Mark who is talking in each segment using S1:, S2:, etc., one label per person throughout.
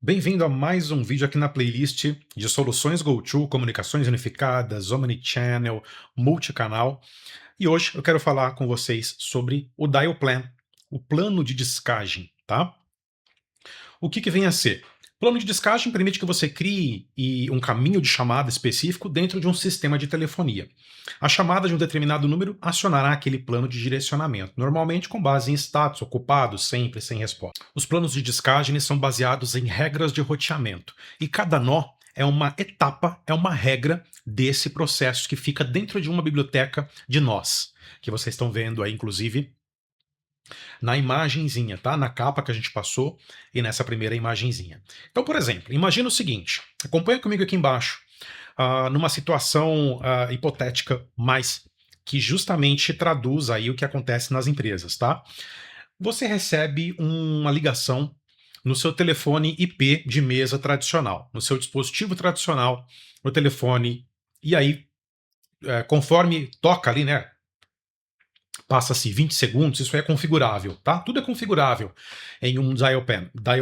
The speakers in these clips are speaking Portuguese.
S1: Bem-vindo a mais um vídeo aqui na playlist de soluções GoTo, comunicações unificadas, omnichannel, multicanal. E hoje eu quero falar com vocês sobre o Dial Plan, o plano de descagem, tá? O que vem a ser? O plano de descagem permite que você crie um caminho de chamada específico dentro de um sistema de telefonia. A chamada de um determinado número acionará aquele plano de direcionamento, normalmente com base em status ocupados, sempre sem resposta. Os planos de descagem são baseados em regras de roteamento, e cada nó é uma etapa, é uma regra desse processo que fica dentro de uma biblioteca de nós, que vocês estão vendo aí, inclusive, na imagenzinha, tá? Na capa que a gente passou e nessa primeira imagenzinha. Então, por exemplo, imagina o seguinte, acompanha comigo aqui embaixo, numa situação hipotética, mas que justamente traduz aí o que acontece nas empresas, tá? Você recebe uma ligação no seu telefone IP de mesa tradicional, no seu dispositivo tradicional, no telefone, e aí, conforme toca ali, né, passa-se 20 segundos, isso é configurável, tá? Tudo é configurável em um dial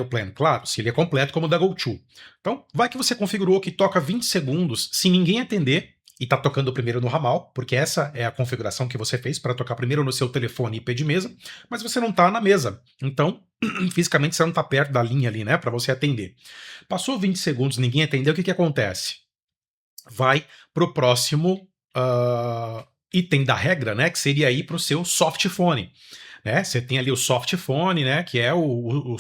S1: plan, claro, se ele é completo como o da GoTo. Então, vai que você configurou que toca 20 segundos, se ninguém atender, e está tocando primeiro no ramal, porque essa é a configuração que você fez para tocar primeiro no seu telefone IP de mesa, mas você não está na mesa. Então, fisicamente você não está perto da linha ali, né, para você atender. Passou 20 segundos, ninguém atendeu, o que acontece? Vai para o próximo item da regra, né, que seria ir para o seu softphone. Né? Você tem ali o softphone, né, que é o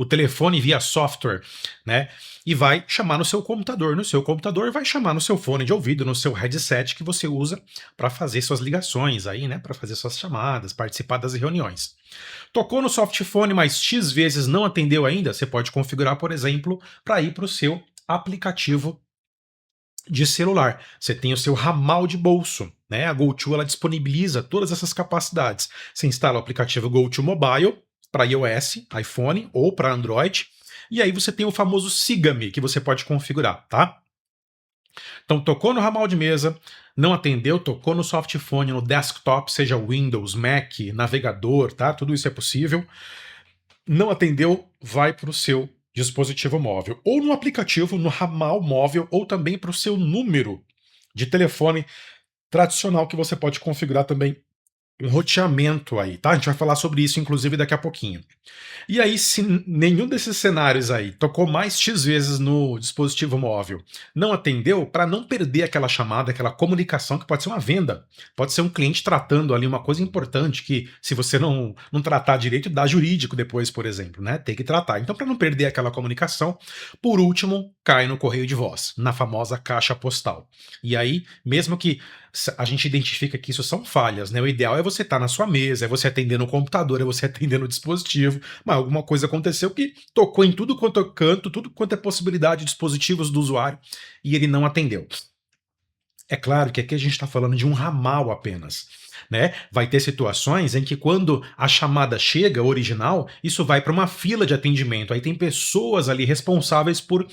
S1: telefone via software, né, e vai chamar no seu computador. No seu computador vai chamar no seu fone de ouvido, no seu headset que você usa para fazer suas ligações aí, né, para fazer suas chamadas, participar das reuniões. Tocou no softphone, mas X vezes não atendeu ainda, você pode configurar, por exemplo, para ir para o seu aplicativo de celular. Você tem o seu ramal de bolso, né? A GoTo ela disponibiliza todas essas capacidades. Você instala o aplicativo GoTo Mobile para iOS, iPhone ou para Android, e aí você tem o famoso Siga-me que você pode configurar, tá? Então tocou no ramal de mesa, não atendeu, tocou no softphone, no desktop, seja Windows, Mac, navegador, tá? Tudo isso é possível. Não atendeu, vai para o seu dispositivo móvel, ou no aplicativo, no ramal móvel, ou também para o seu número de telefone tradicional que você pode configurar também um roteamento aí, tá? A gente vai falar sobre isso, inclusive, daqui a pouquinho. E aí, se nenhum desses cenários aí tocou mais X vezes no dispositivo móvel, não atendeu, para não perder aquela chamada, aquela comunicação, que pode ser uma venda, pode ser um cliente tratando ali uma coisa importante que, se você não tratar direito, dá jurídico depois, por exemplo, né? Tem que tratar. Então, para não perder aquela comunicação, por último, cai no correio de voz, na famosa caixa postal. E aí, mesmo que a gente identifica que isso são falhas, né? O ideal é você estar na sua mesa, é você atender no computador, é você atender no dispositivo, mas alguma coisa aconteceu que tocou em tudo quanto é canto, tudo quanto é possibilidade de dispositivos do usuário, e ele não atendeu. É claro que aqui a gente está falando de um ramal apenas, né? Vai ter situações em que quando a chamada chega, original, isso vai para uma fila de atendimento. Aí tem pessoas ali responsáveis por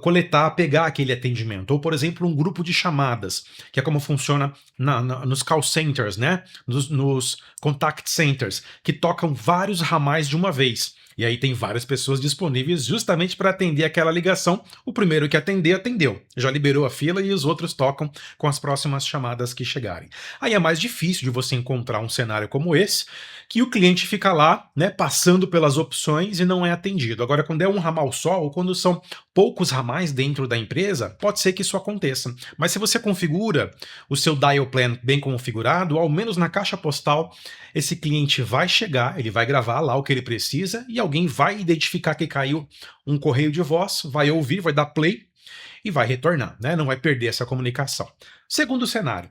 S1: coletar, pegar aquele atendimento. Ou, por exemplo, um grupo de chamadas, que é como funciona nos call centers, né? Nos contact centers, que tocam vários ramais de uma vez. E aí tem várias pessoas disponíveis justamente para atender aquela ligação. O primeiro que atender, atendeu. Já liberou a fila e os outros tocam com as próximas chamadas que chegarem. Aí é mais difícil de você encontrar um cenário como esse, que o cliente fica lá, né, passando pelas opções e não é atendido. Agora, quando é um ramal só, ou quando são poucos ramais dentro da empresa, pode ser que isso aconteça. Mas se você configura o seu dial plan bem configurado, ao menos na caixa postal, esse cliente vai chegar, ele vai gravar lá o que ele precisa e alguém vai identificar que caiu um correio de voz, vai ouvir, vai dar play e vai retornar, né? Não vai perder essa comunicação. Segundo cenário,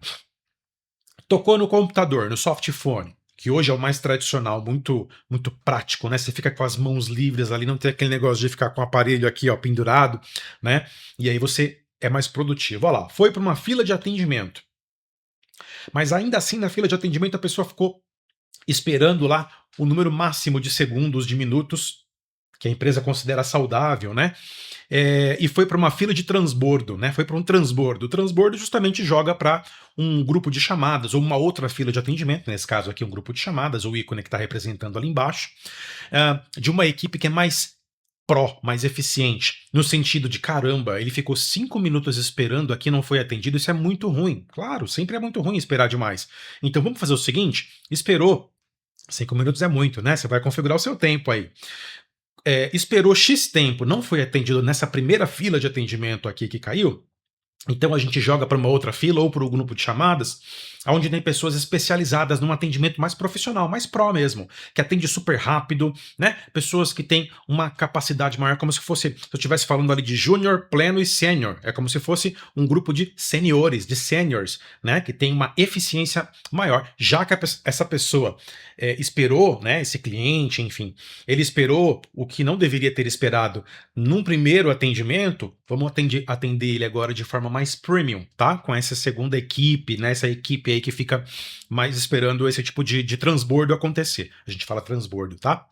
S1: tocou no computador, no softphone, que hoje é o mais tradicional, muito prático, né? Você fica com as mãos livres ali, não tem aquele negócio de ficar com o aparelho aqui, ó, pendurado, né? E aí você é mais produtivo. Olha lá, foi para uma fila de atendimento. Mas ainda assim, na fila de atendimento, a pessoa ficou esperando lá o número máximo de segundos, de minutos, que a empresa considera saudável, né? E foi para uma fila de transbordo, né? Foi para um transbordo. O transbordo justamente joga para um grupo de chamadas ou uma outra fila de atendimento, nesse caso aqui um grupo de chamadas, o ícone que está representando ali embaixo, de uma equipe que é mais pró, mais eficiente, no sentido de caramba, ele ficou 5 minutos esperando aqui, não foi atendido, isso é muito ruim. Claro, sempre é muito ruim esperar demais. Então vamos fazer o seguinte, esperou, 5 minutos é muito, né? Você vai configurar o seu tempo aí. Esperou X tempo, não foi atendido nessa primeira fila de atendimento aqui que caiu, então a gente joga para uma outra fila ou para o grupo de chamadas, onde tem pessoas especializadas num atendimento mais profissional, mais pró mesmo, que atende super rápido, né? Pessoas que têm uma capacidade maior, como se fosse, se eu estivesse falando ali de júnior, pleno e sênior, é como se fosse um grupo de seniores, de seniors, né? Que tem uma eficiência maior, já que essa pessoa esperou, né? Esse cliente, enfim, ele esperou o que não deveria ter esperado num primeiro atendimento, vamos atender ele agora de forma mais premium, tá? Com essa segunda equipe, né? Essa equipe aí que fica mais esperando esse tipo de transbordo acontecer. A gente fala transbordo, tá?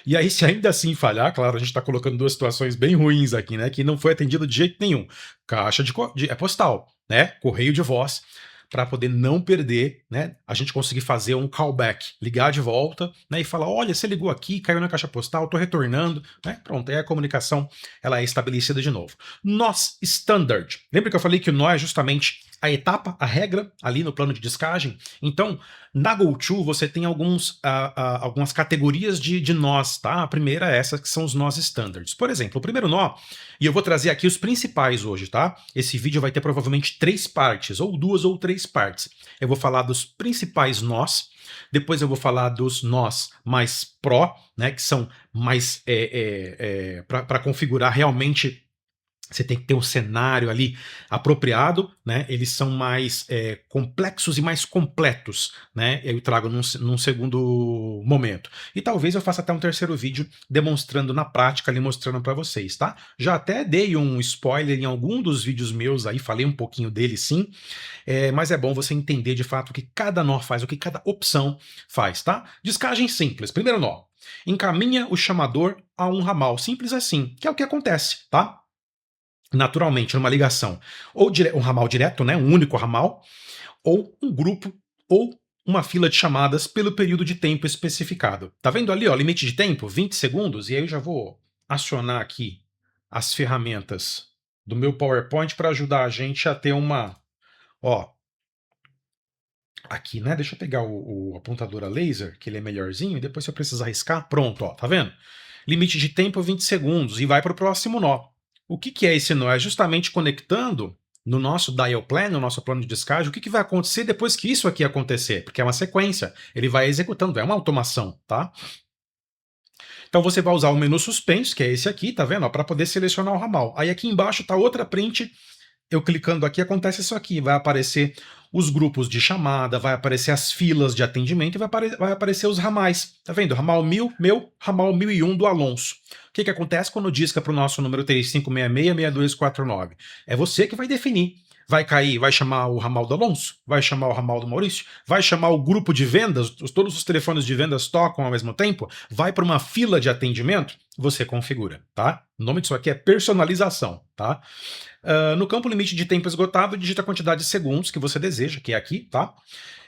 S1: E aí, se ainda assim falhar, claro, a gente está colocando duas situações bem ruins aqui, né? Que não foi atendido de jeito nenhum. Caixa é postal, né? Correio de voz, para poder não perder, né? A gente conseguir fazer um callback, ligar de volta, né? E falar, olha, você ligou aqui, caiu na caixa postal, estou retornando, né? Pronto, aí a comunicação ela é estabelecida de novo. Nós standard. Lembra que eu falei que o nó é justamente a etapa, a regra ali no plano de descagem? Então, na GoTo você tem algumas categorias de nós, tá? A primeira é essa, que são os nós standards. Por exemplo, o primeiro nó, e eu vou trazer aqui os principais hoje, tá? Esse vídeo vai ter provavelmente 3 partes, ou 2 ou 3 partes. Eu vou falar dos principais nós, depois eu vou falar dos nós mais pró, né? Que são mais para configurar realmente. Você tem que ter um cenário ali apropriado, né? Eles são mais complexos e mais completos, né? Eu trago num segundo momento. E talvez eu faça até um terceiro vídeo demonstrando na prática ali, mostrando para vocês, tá? Já até dei um spoiler em algum dos vídeos meus aí, falei um pouquinho dele sim, mas é bom você entender de fato o que cada nó faz, o que cada opção faz, tá? Descagem simples. Primeiro nó. Encaminha o chamador a um ramal. Simples assim, que é o que acontece, tá? Naturalmente, numa ligação, ou um ramal direto, né, um único ramal, ou um grupo, ou uma fila de chamadas pelo período de tempo especificado. Tá vendo ali, ó, limite de tempo, 20 segundos, e aí eu já vou acionar aqui as ferramentas do meu PowerPoint para ajudar a gente a ter uma, ó, aqui, né, deixa eu pegar o apontador a laser, que ele é melhorzinho, e depois se eu precisar riscar, pronto, ó, tá vendo? Limite de tempo 20 segundos, e vai para o próximo nó. O que é esse nó? É justamente conectando no nosso dial plan, no nosso plano de descagem, o que vai acontecer depois que isso aqui acontecer, porque é uma sequência, ele vai executando, é uma automação, tá? Então você vai usar o menu suspenso, que é esse aqui, tá vendo? Para poder selecionar o ramal. Aí aqui embaixo tá outra print, eu clicando aqui acontece isso aqui, vai aparecer os grupos de chamada, vai aparecer as filas de atendimento e vai aparecer os ramais. Tá vendo? Ramal 1000, meu, ramal 1001 do Alonso. O que acontece quando disca para o nosso número 3566-6249? É você que vai definir. Vai cair, vai chamar o ramal do Alonso, vai chamar o ramal do Maurício, vai chamar o grupo de vendas, todos os telefones de vendas tocam ao mesmo tempo, vai para uma fila de atendimento, você configura, tá? O nome disso aqui é personalização, tá? No campo limite de tempo esgotado, digita a quantidade de segundos que você deseja, que é aqui, tá?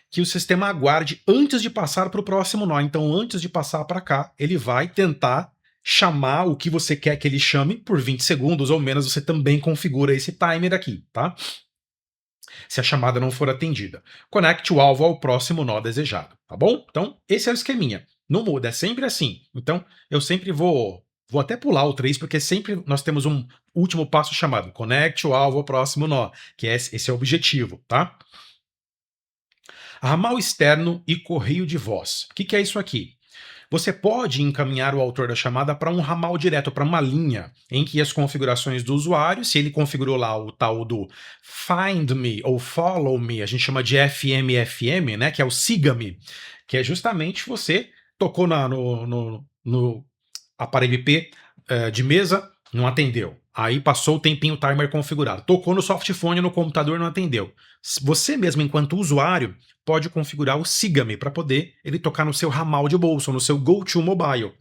S1: Que o sistema aguarde antes de passar para o próximo nó. Então, antes de passar para cá, ele vai tentar chamar o que você quer que ele chame por 20 segundos ou menos, você também configura esse timer aqui, tá? Se a chamada não for atendida. Conecte o alvo ao próximo nó desejado, tá bom? Então, esse é o esqueminha. Não muda, é sempre assim. Então, eu sempre vou até pular o 3, porque sempre nós temos um último passo chamado conecte o alvo ao próximo nó, que esse é o objetivo, tá? Ramal externo e correio de voz. O que é isso aqui? Você pode encaminhar o autor da chamada para um ramal direto, para uma linha, em que as configurações do usuário, se ele configurou lá o tal do Find Me ou Follow Me, a gente chama de FMFM, né, que é o Siga-me, que é justamente você tocou no aparelho IP de mesa, não atendeu. Aí passou o tempinho o timer configurado. Tocou no softphone no computador, não atendeu. Você mesmo, enquanto usuário, pode configurar o Siga-me para poder ele tocar no seu ramal de bolsa, no seu GoTo Mobile.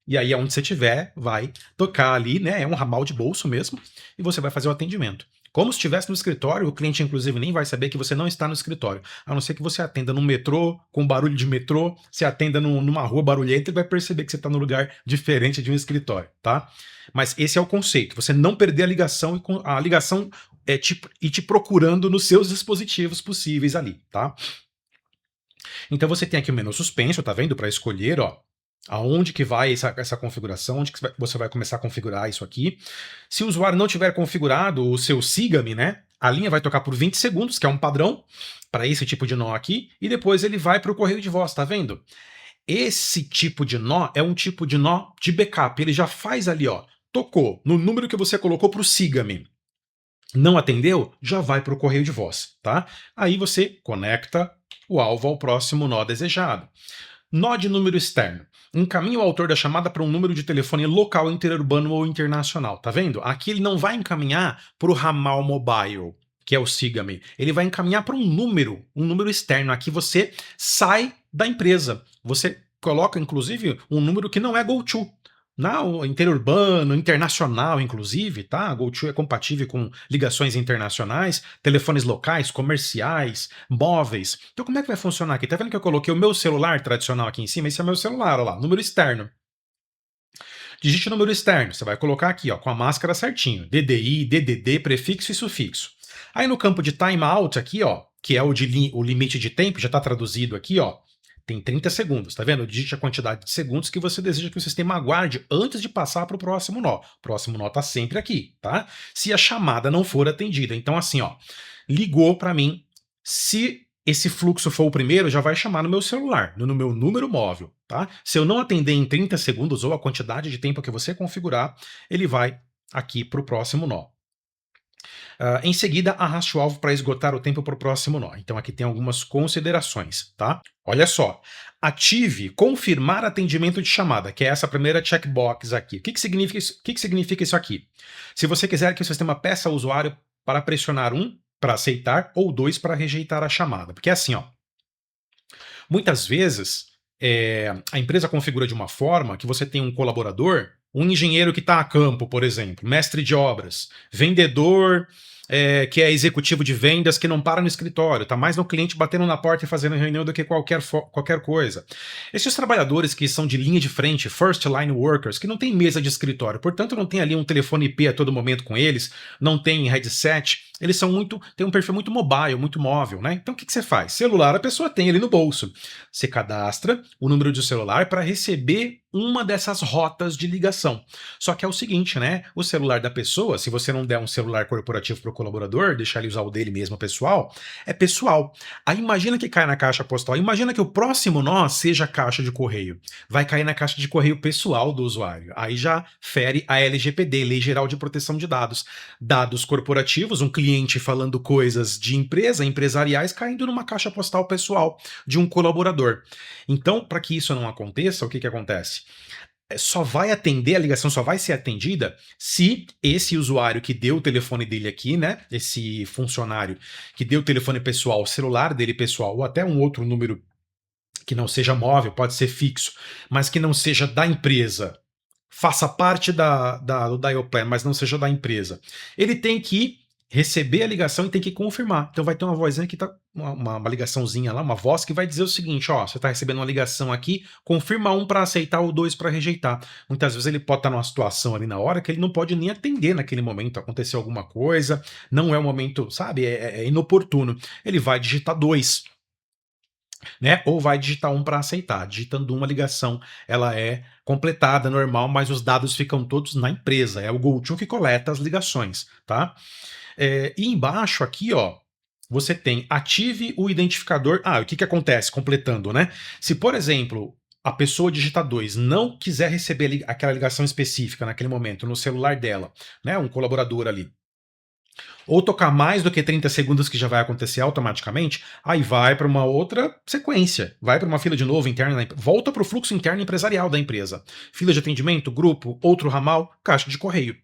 S1: E aí, aonde você estiver, vai tocar ali, né? É um ramal de bolso mesmo, e você vai fazer o atendimento. como se estivesse no escritório, o cliente inclusive nem vai saber que você não está no escritório, a não ser que você atenda no metrô, com barulho de metrô, se atenda numa rua barulhenta e vai perceber que você está num lugar diferente de um escritório, tá? Mas esse é o conceito, você não perder a ligação e a ligação ir te procurando nos seus dispositivos possíveis ali, tá? Então você tem aqui o menu suspenso, tá vendo? Para escolher, ó, aonde que vai essa configuração, onde que você vai começar a configurar isso aqui. Se o usuário não tiver configurado o seu Siga-me, né, a linha vai tocar por 20 segundos, que é um padrão para esse tipo de nó aqui, e depois ele vai para o correio de voz, tá vendo? Esse tipo de nó é um tipo de nó de backup, ele já faz ali, ó, tocou no número que você colocou para o Siga-me. Não atendeu? Já vai para o correio de voz, tá? Aí você conecta o alvo ao próximo nó desejado. Nó de número externo. Encaminha o autor da chamada para um número de telefone local, interurbano ou internacional. Tá vendo? Aqui ele não vai encaminhar para o ramal mobile, que é o Siga-me. Ele vai encaminhar para um número externo. Aqui você sai da empresa. Você coloca, inclusive, um número que não é GoTo. O interurbano, internacional, inclusive, tá? A GoTo é compatível com ligações internacionais, telefones locais, comerciais, móveis. Então, como é que vai funcionar aqui? Tá vendo que eu coloquei o meu celular tradicional aqui em cima? Esse é o meu celular, olha lá, número externo. Digite o número externo, você vai colocar aqui, ó, com a máscara certinho. DDI, DDD, prefixo e sufixo. Aí no campo de timeout aqui, ó, que é o limite de tempo, já está traduzido aqui, ó, tem 30 segundos, tá vendo? Digite a quantidade de segundos que você deseja que o sistema aguarde antes de passar para o próximo nó. O próximo nó está sempre aqui, tá? Se a chamada não for atendida. Então, assim, ó, ligou para mim. Se esse fluxo for o primeiro, já vai chamar no meu celular, no meu número móvel, tá? Se eu não atender em 30 segundos ou a quantidade de tempo que você configurar, ele vai aqui para o próximo nó. Em seguida, arraste o alvo para esgotar o tempo para o próximo nó. Então aqui tem algumas considerações, tá? Olha só, ative confirmar atendimento de chamada, que é essa primeira checkbox aqui. O que significa isso? O que significa isso aqui? Se você quiser que o sistema peça ao usuário para pressionar 1 para aceitar ou 2 para rejeitar a chamada. Porque é assim, ó, muitas vezes a empresa configura de uma forma que você tem um colaborador, um engenheiro que está a campo, por exemplo, mestre de obras, vendedor que é executivo de vendas que não para no escritório, está mais no cliente batendo na porta e fazendo reunião do que qualquer coisa. Esses trabalhadores que são de linha de frente, first line workers, que não tem mesa de escritório, portanto não tem ali um telefone IP a todo momento com eles, não tem headset, eles têm um perfil muito mobile, muito móvel, né? Então o que você faz? Celular a pessoa tem ali no bolso. Você cadastra o número de celular para receber uma dessas rotas de ligação. Só que é o seguinte, né? O celular da pessoa, se você não der um celular corporativo para o colaborador, deixar ele usar o dele mesmo pessoal, é pessoal. Aí imagina que cai na caixa postal, imagina que o próximo nó seja a caixa de correio. Vai cair na caixa de correio pessoal do usuário. Aí já fere a LGPD, Lei Geral de Proteção de Dados. Dados corporativos, um cliente falando coisas de empresa, empresariais, caindo numa caixa postal pessoal de um colaborador. Então, para que isso não aconteça, o que acontece? Só vai atender, a ligação só vai ser atendida se esse usuário que deu o telefone dele aqui, né, esse funcionário que deu o telefone pessoal, o celular dele pessoal, ou até um outro número que não seja móvel, pode ser fixo, mas que não seja da empresa, faça parte do Dial Plan, mas não seja da empresa. Ele tem que receber a ligação e tem que confirmar. Então vai ter uma vozinha que tá, uma ligaçãozinha lá, uma voz que vai dizer o seguinte, ó, você está recebendo uma ligação aqui, confirma 1 para aceitar ou 2 para rejeitar. Muitas vezes ele pode estar numa situação ali na hora que ele não pode nem atender naquele momento, aconteceu alguma coisa, não é o momento, sabe, é inoportuno. Ele vai digitar 2. Né? Ou vai digitar 1 para aceitar. Digitando 1, a ligação ela é completada, normal, mas os dados ficam todos na empresa. É o GoTo que coleta as ligações, tá? E embaixo aqui, ó, você tem ative o identificador. O que acontece? Completando, né? Se, por exemplo, a pessoa digita 2 não quiser receber aquela ligação específica naquele momento no celular dela, né? Um colaborador ali, ou tocar mais do que 30 segundos, que já vai acontecer automaticamente, aí vai para uma outra sequência, vai para uma fila de novo interna, volta para o fluxo interno empresarial da empresa. Fila de atendimento, grupo, outro ramal, caixa de correio.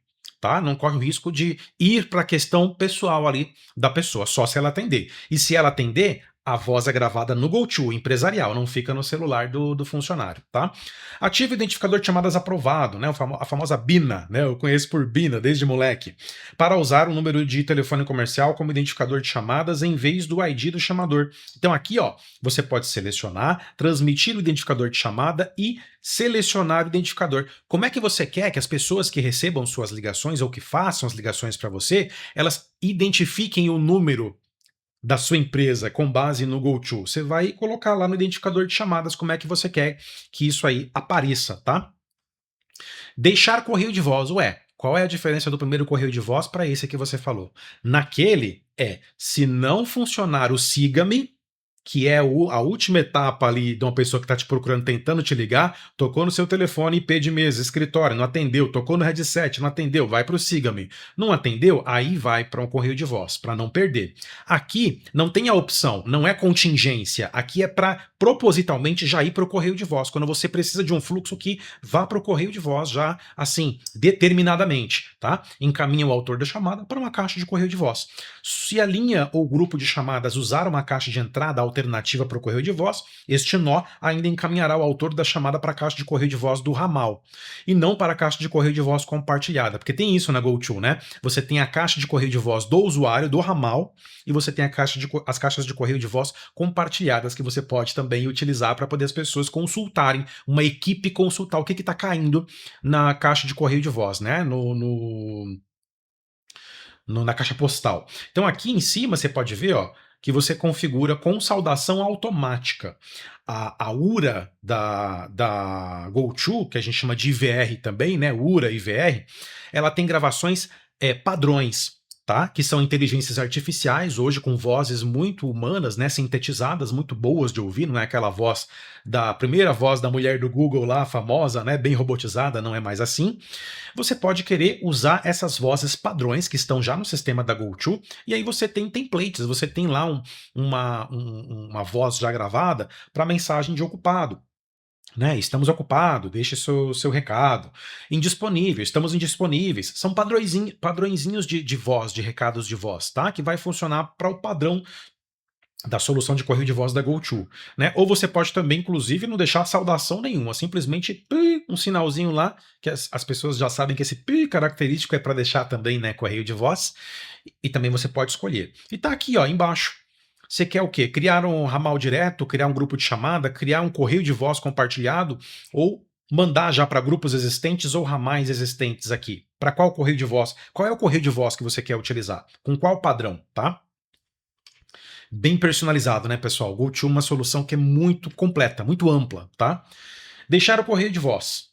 S1: Tá? Não corre o risco de ir para a questão pessoal ali da pessoa, só se ela atender. E se ela atender, A voz é gravada no GoTo, empresarial, não fica no celular do funcionário, tá? Ativa o identificador de chamadas aprovado, né? A famosa BINA, né? Eu conheço por BINA desde moleque. Para usar o número de telefone comercial como identificador de chamadas em vez do ID do chamador. Então aqui, ó, você pode selecionar, transmitir o identificador de chamada e selecionar o identificador. Como é que você quer que as pessoas que recebam suas ligações ou que façam as ligações para você, elas identifiquem o número da sua empresa com base no GoTo? Você vai colocar lá no identificador de chamadas como é que você quer que isso aí apareça, tá? Deixar correio de voz, ué, qual é a diferença do primeiro correio de voz para esse que você falou? Naquele se não funcionar o siga-me, que é a última etapa ali de uma pessoa que está te procurando, tentando te ligar, tocou no seu telefone IP de mesa, escritório, não atendeu, tocou no headset, não atendeu, vai para o siga-me. Não atendeu, aí vai para um correio de voz, para não perder. Aqui não tem a opção, não é contingência, aqui é para propositalmente já ir para o correio de voz, quando você precisa de um fluxo que vá para o correio de voz já, assim, determinadamente, tá? Encaminha o autor da chamada para uma caixa de correio de voz. Se a linha ou grupo de chamadas usar uma caixa de entrada alternativa para o correio de voz, este nó ainda encaminhará o autor da chamada para a caixa de correio de voz do ramal, e não para a caixa de correio de voz compartilhada, porque tem isso na GoTo, né? Você tem a caixa de correio de voz do usuário, do ramal, e você tem as caixas de correio de voz compartilhadas que você pode também utilizar para poder as pessoas consultarem, uma equipe consultar o que está caindo na caixa de correio de voz, né? Na caixa postal. Então aqui em cima você pode ver, ó, que você configura com saudação automática. A URA da GoTo, que a gente chama de IVR também, né? URA, IVR, ela tem gravações padrões, tá? Que são inteligências artificiais, hoje com vozes muito humanas, né? Sintetizadas, muito boas de ouvir, não é aquela voz da primeira voz da mulher do Google lá, famosa, né? Bem robotizada, não é mais assim. Você pode querer usar essas vozes padrões que estão já no sistema da GoTo, e aí você tem templates, você tem lá uma voz já gravada para mensagem de ocupado. Né? Estamos ocupados, deixe seu recado. Indisponível, estamos indisponíveis. São padrõezinhos de voz, de recados de voz, tá? Que vai funcionar para o padrão da solução de correio de voz da GoTo, né? Ou você pode também, inclusive, não deixar saudação nenhuma, simplesmente um sinalzinho lá, que as pessoas já sabem que esse característico é para deixar também, né, correio de voz, e também você pode escolher. E tá aqui, ó, embaixo. Você quer o quê? Criar um ramal direto, criar um grupo de chamada, criar um correio de voz compartilhado, ou mandar já para grupos existentes ou ramais existentes aqui. Para qual correio de voz? Qual é o correio de voz que você quer utilizar? Com qual padrão, tá? Bem personalizado, né, pessoal? O GoTo é uma solução que é muito completa, muito ampla, tá? Deixar o correio de voz.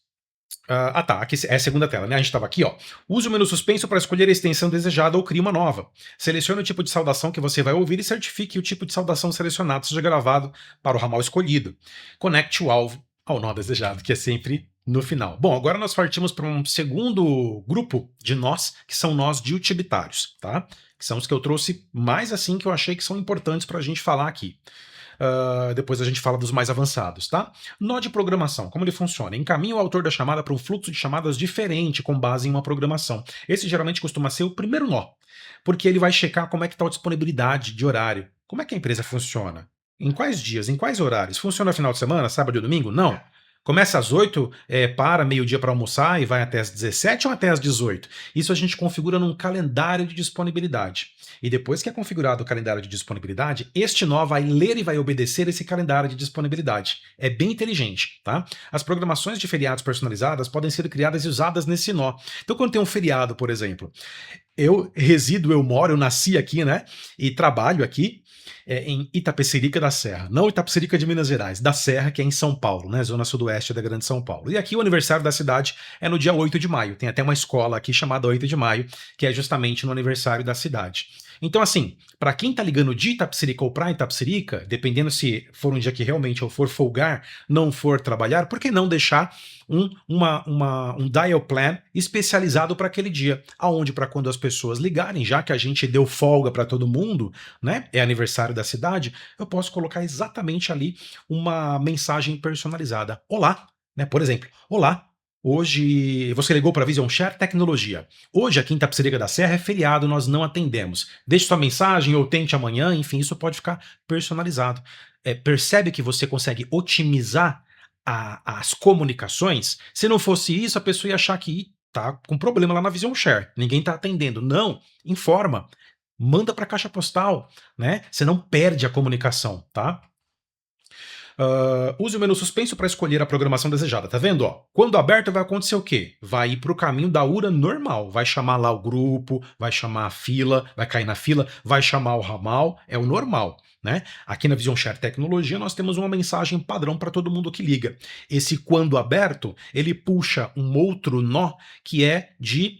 S1: Tá, aqui é a segunda tela, né? A gente estava aqui, ó. Use o menu suspenso para escolher a extensão desejada ou crie uma nova. Selecione o tipo de saudação que você vai ouvir e certifique o tipo de saudação selecionado seja gravado para o ramal escolhido. Conecte o alvo ao nó desejado, que é sempre no final. Bom, agora nós partimos para um segundo grupo de nós, que são nós de utilitários, tá? Que são os que eu trouxe mais assim que eu achei que são importantes para a gente falar aqui. Depois a gente fala dos mais avançados, tá? Nó de programação, como ele funciona? Encaminha o autor da chamada para um fluxo de chamadas diferente com base em uma programação. Esse geralmente costuma ser o primeiro nó, porque ele vai checar como é que está a disponibilidade de horário. Como é que a empresa funciona? Em quais dias? Em quais horários? Funciona no final de semana, sábado e domingo? Não. Começa às 8, para meio-dia para almoçar e vai até às 17 ou até às 18? Isso a gente configura num calendário de disponibilidade. E depois que é configurado o calendário de disponibilidade, este nó vai ler e vai obedecer esse calendário de disponibilidade. É bem inteligente, tá? As programações de feriados personalizadas podem ser criadas e usadas nesse nó. Então, quando tem um feriado, por exemplo, eu moro, eu nasci aqui, né? E trabalho aqui em Itapecerica da Serra. Não Itapecerica de Minas Gerais, da Serra, que é em São Paulo, né? Zona sudoeste da Grande São Paulo. E aqui o aniversário da cidade é no dia 8 de maio. Tem até uma escola aqui chamada 8 de maio, que é justamente no aniversário da cidade. Então, assim, para quem tá ligando de Itapecerica ou pra Itapecerica, dependendo se for um dia que realmente eu for folgar, não for trabalhar, por que não deixar um dial plan especializado para aquele dia, aonde para quando as pessoas ligarem, já que a gente deu folga para todo mundo, né? É aniversário da cidade, eu posso colocar exatamente ali uma mensagem personalizada. Olá, né? Por exemplo, olá. Hoje, você ligou para a Vision Share Tecnologia. Hoje, aqui em Tapicerica da Serra é feriado, nós não atendemos. Deixe sua mensagem ou tente amanhã, enfim, isso pode ficar personalizado. Percebe que você consegue otimizar as comunicações? Se não fosse isso, a pessoa ia achar que tá com problema lá na Vision Share. Ninguém está atendendo. Não, informa. Manda para a caixa postal, né? Você não perde a comunicação, tá? Use o menu suspenso para escolher a programação desejada. Tá vendo? Ó? Quando aberto, vai acontecer o quê? Vai ir para o caminho da URA normal. Vai chamar lá o grupo, vai chamar a fila, vai cair na fila, vai chamar o ramal. É o normal. Né? Aqui na Vision Share Tecnologia, nós temos uma mensagem padrão para todo mundo que liga. Esse quando aberto, ele puxa um outro nó que é de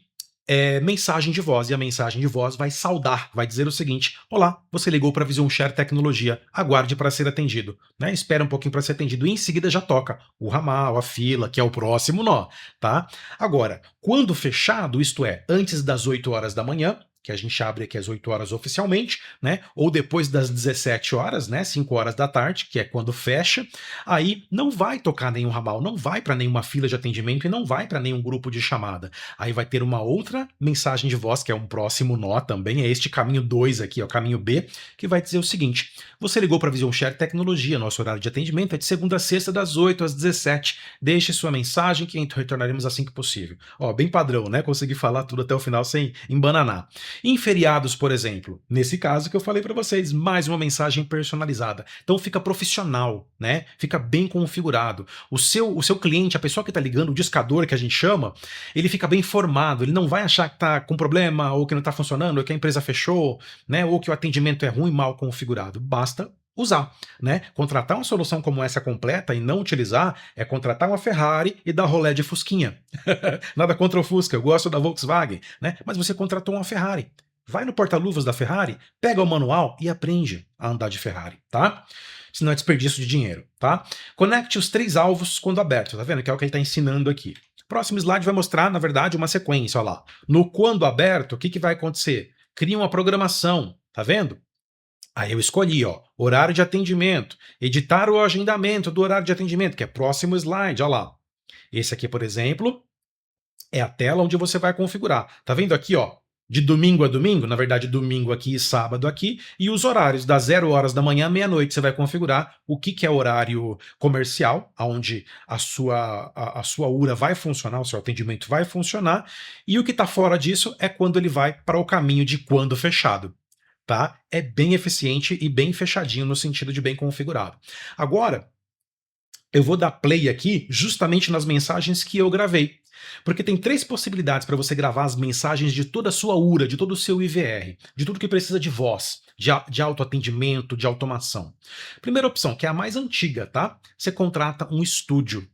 S1: mensagem de voz, e a mensagem de voz vai saudar, vai dizer o seguinte: olá, você ligou para a Vision Share Tecnologia, aguarde para ser atendido. Né? Espera um pouquinho para ser atendido e em seguida já toca o ramal, a fila, que é o próximo nó. Tá? Agora, quando fechado, isto é, antes das 8 horas da manhã, que a gente abre aqui às 8 horas oficialmente, né? Ou depois das 17 horas, né? 5 horas da tarde, que é quando fecha, aí não vai tocar nenhum ramal, não vai para nenhuma fila de atendimento e não vai para nenhum grupo de chamada. Aí vai ter uma outra mensagem de voz, que é um próximo nó também, é este caminho 2 aqui, é o caminho B, que vai dizer o seguinte: você ligou para a Vision Share Tecnologia, nosso horário de atendimento é de segunda a sexta, das 8 às 17. Deixe sua mensagem que retornaremos assim que possível. Ó, bem padrão, né? Consegui falar tudo até o final sem embananar. Em feriados, por exemplo, nesse caso que eu falei para vocês, mais uma mensagem personalizada. Então fica profissional, né? Fica bem configurado. O seu cliente, a pessoa que está ligando, o discador que a gente chama, ele fica bem informado. Ele não vai achar que está com problema, ou que não está funcionando, ou que a empresa fechou, né? Ou que o atendimento é ruim, mal configurado. Basta usar, né? Contratar uma solução como essa completa e não utilizar é contratar uma Ferrari e dar rolé de Fusquinha. Nada contra o Fusca, eu gosto da Volkswagen, né? Mas você contratou uma Ferrari. Vai no porta-luvas da Ferrari, pega o manual e aprende a andar de Ferrari, tá? Senão é desperdício de dinheiro, tá? Conecte os 3 alvos quando aberto, tá vendo? Que é o que ele está ensinando aqui. Próximo slide vai mostrar, na verdade, uma sequência, olha lá. No quando aberto, o que vai acontecer? Cria uma programação, tá vendo? Aí eu escolhi, ó, horário de atendimento, editar o agendamento do horário de atendimento, que é próximo slide, olha lá. Esse aqui, por exemplo, é a tela onde você vai configurar. Tá vendo aqui, ó? De domingo a domingo, na verdade domingo aqui e sábado aqui, e os horários das 0 horas da manhã à meia-noite. Você vai configurar o que é horário comercial, onde a sua URA vai funcionar, o seu atendimento vai funcionar, e o que está fora disso é quando ele vai para o caminho de quando fechado. Tá? É bem eficiente e bem fechadinho no sentido de bem configurado. Agora, eu vou dar play aqui justamente nas mensagens que eu gravei. Porque tem 3 possibilidades para você gravar as mensagens de toda a sua URA, de todo o seu IVR, de tudo que precisa de voz, de autoatendimento, de automação. Primeira opção, que é a mais antiga, tá? Você contrata um estúdio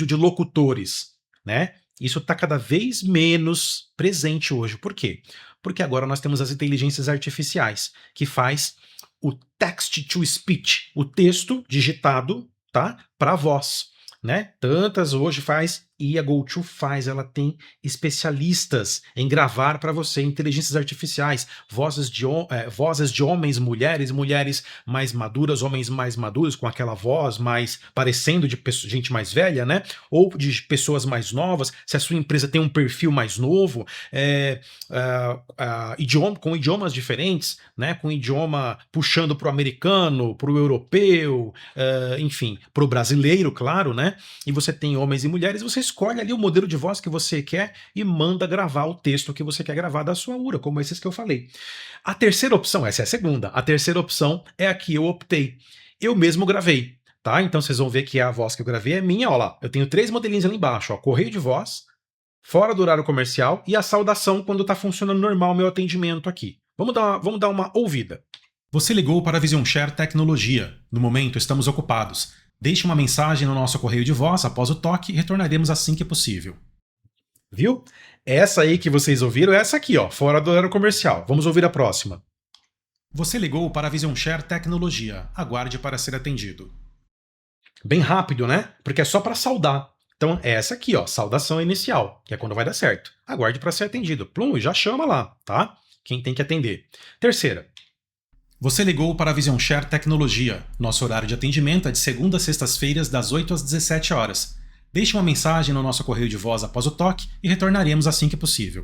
S1: de locutores, né? Isso está cada vez menos presente hoje. Por quê? Porque agora nós temos as inteligências artificiais, que faz o text-to-speech, o texto digitado, tá, para voz, né? Tantas hoje faz e a GoTo faz, ela tem especialistas em gravar para você inteligências artificiais, vozes de homens, mulheres mais maduras, homens mais maduros, com aquela voz mais parecendo de gente mais velha, né? Ou de pessoas mais novas, se a sua empresa tem um perfil mais novo, com idiomas diferentes, né? Com idioma puxando para o americano, para o europeu, enfim, para o brasileiro, claro, né? E você tem homens e mulheres, você escolhe ali o modelo de voz que você quer e manda gravar o texto que você quer gravar da sua URA, como esses que eu falei. A terceira opção, essa é a segunda, a terceira opção é a que eu optei. Eu mesmo gravei, tá? Então vocês vão ver que a voz que eu gravei é minha, ó lá. Eu tenho 3 modelinhos ali embaixo, ó, correio de voz, fora do horário comercial e a saudação quando está funcionando normal o meu atendimento aqui. Vamos dar uma ouvida. Você ligou para a Vision Share Tecnologia. No momento estamos ocupados. Deixe uma mensagem no nosso correio de voz após o toque e retornaremos assim que possível. Viu? Essa aí que vocês ouviram é essa aqui, ó, fora do horário comercial. Vamos ouvir a próxima. Você ligou para a Vision Share Tecnologia. Aguarde para ser atendido. Bem rápido, né? Porque é só para saudar. Então é essa aqui, ó, saudação inicial, que é quando vai dar certo. Aguarde para ser atendido. Plum, e já chama lá, tá? Quem tem que atender. Terceira. Você ligou para a Vision Share Tecnologia. Nosso horário de atendimento é de segunda a sextas-feiras, das 8 às 17 horas. Deixe uma mensagem no nosso correio de voz após o toque e retornaremos assim que possível.